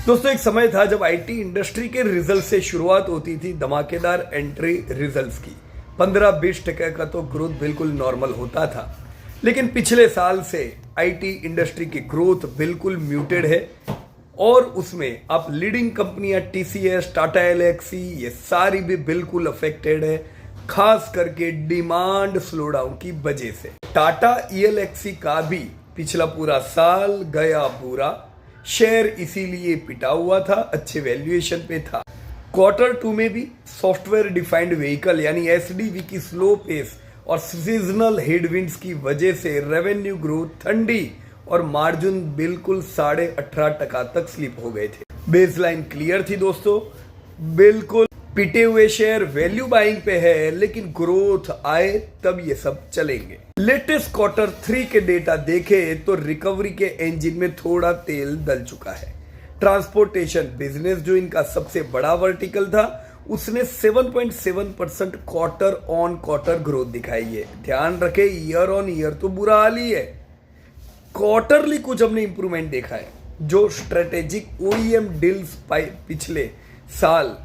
दोस्तों एक समय था जब आईटी इंडस्ट्री के रिजल्ट से शुरुआत होती थी धमाकेदार एंट्री रिजल्ट्स की। 15-20% का तो ग्रोथ बिल्कुल नॉर्मल होता था, लेकिन पिछले साल से आईटी इंडस्ट्री की ग्रोथ बिल्कुल म्यूटेड है और उसमें आप लीडिंग कंपनियां टीसीएस, टाटा एल्क्सी ये सारी भी बिल्कुल अफेक्टेड है, खास करके डिमांड स्लोडाउन की वजह से। टाटा एल्क्सी का भी पिछला पूरा साल गया बुरा, शेयर इसीलिए पिटा हुआ था, अच्छे वैल्यूएशन पे था। Q2 में भी सॉफ्टवेयर डिफाइंड व्हीकल यानी एसडीवी की स्लो पेस और सीजनल हेडविंड्स की वजह से रेवेन्यू ग्रोथ ठंडी और मार्जिन बिल्कुल 18.5% तक स्लिप हो गए थे। बेसलाइन क्लियर थी दोस्तों, बिल्कुल पिटे हुए शेयर वैल्यू बाइंग पे है, लेकिन ग्रोथ आए तब ये सब चलेंगे। लेटेस्ट Q3 के डेटा देखे तो रिकवरी के इंजन में थोड़ा तेल डल चुका है। ट्रांसपोर्टेशन बिजनेस जो इनका सबसे बड़ा वर्टिकल था उसने 7.7% क्वार्टर ग्रोथ दिखाई है। ध्यान रखे ईयर ऑन ईयर तो बुरा हाल ही है, क्वार्टरली कुछ हमने इंप्रूवमेंट देखा है। जो स्ट्रेटेजिक ओईएम डील्स पिछले साल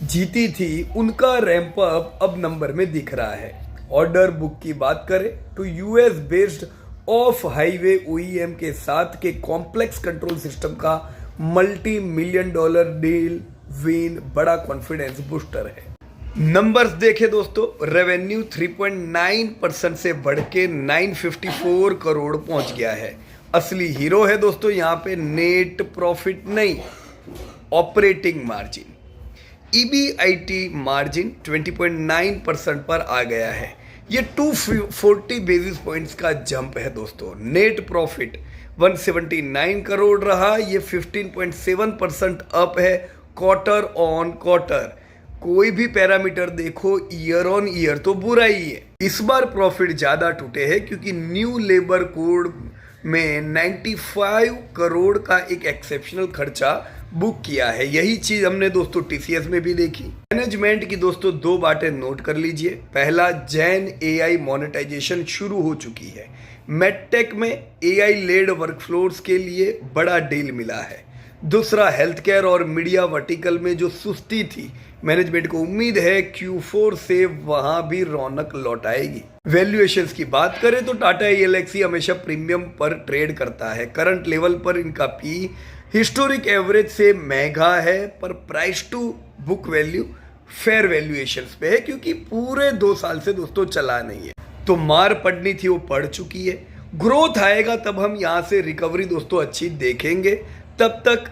जीती थी उनका रैंप अप अब नंबर में दिख रहा है। ऑर्डर बुक की बात करें तो US based of highway OEM के साथ के कॉम्प्लेक्स कंट्रोल सिस्टम का $multi-million डील विन बड़ा कॉन्फिडेंस बूस्टर है। नंबर्स देखे दोस्तों, रेवेन्यू 3.9% से बढ़ के 954 करोड़ पहुंच गया है। असली हीरो है दोस्तों यहाँ पे नेट प्रॉफिट नहीं, ऑपरेटिंग मार्जिन। ईबीआईटी मार्जिन 20.9% पर आ गया है। ये 240 बेसिस पॉइंट्स का जंप है दोस्तों। नेट प्रॉफिट 179 करोड़ रहा, ये 15.7% अप है क्वार्टर ऑन क्वार्टर। कोई भी पैरामीटर देखो ईयर ऑन ईयर तो बुरा ही है। इस बार प्रॉफिट ज्यादा टूटे हैं क्योंकि न्यू लेबर कोड में 95 करोड़ का एक एक्सेप्शनल खर्चा बुक किया है। यही चीज हमने दोस्तों टीसीएस में भी देखी। मैनेजमेंट की दोस्तों दो बातें नोट कर लीजिए। पहला, जैन एआई मोनेटाइजेशन शुरू हो चुकी है। मेडटेक में एआई लेड वर्कफ्लोर्स के लिए बड़ा डील मिला है। दूसरा, हेल्थ केयर और मीडिया वर्टिकल में जो सुस्ती थी, मैनेजमेंट को उम्मीद है Q4 से वहां भी रौनक लौट आएगी। वैल्यूएशंस की बात करें तो टाटा एल्क्सी हमेशा प्रीमियम पर ट्रेड करता है। करंट लेवल पर इनका पी हिस्टोरिक एवरेज से महंगा है, पर price to book value fair valuations पे है क्योंकि पूरे 2 साल से दोस्तों चला नहीं है। तो मार पड़नी थी वो पड़ चुकी है। ग्रोथ आएगा तब हम यहां से रिकवरी दोस्तों अच्छी देखेंगे। तब तक